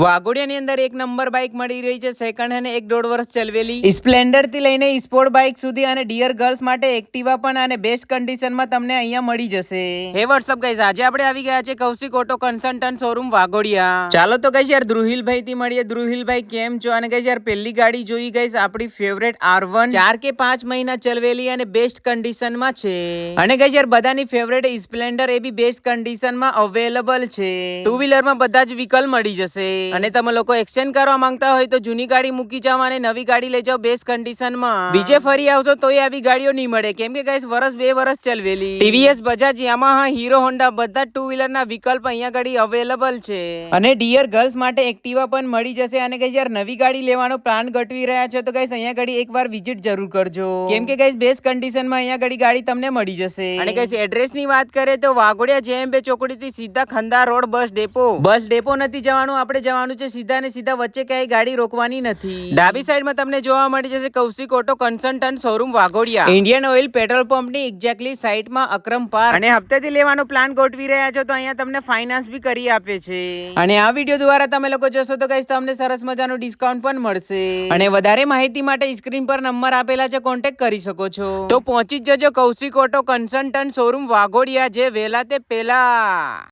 વાઘોડિયાની અંદર એક number bike મળી રહી છે સેકન્ડ હેન્ડ 1.5 વર્ષ ચલવેલી સ્પ્લેન્ડર થી લઈને સ્પોર્ટ બાઇક સુધી અને ડિયર ગર્લ્સ માટે એક્ટિવા પણ અને બેસ્ટ કન્ડિશનમાં તમને અહીંયા મળી જશે. હે વોટ્સઅપ ગાઈસ, આજે આપણે આવી ગયા છે Kaushik auto consultant showroom Waghodia. ચાલો તો ગાઈસ યાર ધ્રુહિલભાઈ થી મળીએ. ધ્રુહિલભાઈ કેમ છો? અને ગાઈસ યાર પહેલી ગાડી જોઈ ગાઈસ આપણી ફેવરેટ R1 4 કે 5 મહિના ચલવેલી અને બેસ્ટ કન્ડિશનમાં છે. અને ગાઈસ યાર બધાની ફેવરેટ સ્પ્લેન્ડર એ બી બેસ્ટ કન્ડિશનમાં અવેલેબલ છે. ટુ વ્હીલરમાં બધા જ વિકલ્પ મળી જશે. અને તમે લોકો એક્સચેન્જ કરવા માંગતા હોય તો જૂની ગાડી મૂકી જાવ અને નવી ગાડી લઈ જાવ બેસ્ટ કન્ડિશનમાં. બીજે ફરી આવશો તોય આવી ગાડીઓ નહીં મળે, કેમ કે ગાઈસ વર્ષ 2 વર્ષ ચલવેલી TVS, Bajaj, Yamaha, Hero Honda બધા ટુ વ્હીલર ના વિકલ્પ અહીંયા ગાડી અવેલેબલ છે. અને ડિયર ગર્લ્સ માટે એક્ટિવા પણ મળી જશે. અને ગાઈસ યાર નવી ગાડી લેવાનો પ્લાન ગોઠવી રહ્યા છો તો ગાઈસ અહીંયા ગાડી એકવાર વિઝિટ જરૂર કરજો, કેમ કે ગાઈસ બેસ્ટ કન્ડિશનમાં અહીંયા ગાડી તમને મળી જશે. અને ગાઈસ એડ્રેસ ની વાત કરીએ તો વાઘોડિયા JM2 ચોકડી થી સીધા ખંડા રોડ બસ ડેપો નથી જવાનું, આપણે જવાનું છે સીધા ને સીધા, વચ્ચે ક્યાંય ગાડી રોકવાની નથી. ડાબી સાઈડમાં તમને જોવા મળી જશે Kaushik auto consultant showroom Waghodia. Indian oil petrol pump ની એક્ઝેક્ટલી સાઈડમાં અક્રમ પાર્ક. અને હપ્તેથી લેવાનો પ્લાન ગોઠવી રહ્યા છો તો અહીંયા તમને ફાઇનાન્સ બી કરી આપે છે. અને આ વિડીયો દ્વારા તમે લોકો જોશો તો ગાઈસ તમને સરસ મજાનું ડિસ્કાઉન્ટ પણ મળશે. અને વધારે માહિતી માટે સ્ક્રીન પર નંબર આપેલા છે, કોન્ટેક્ટ કરી શકો છો. તો પહોંચી જજો Kaushik auto consultant showroom Waghodia, જે વહેલા તે પહેલા.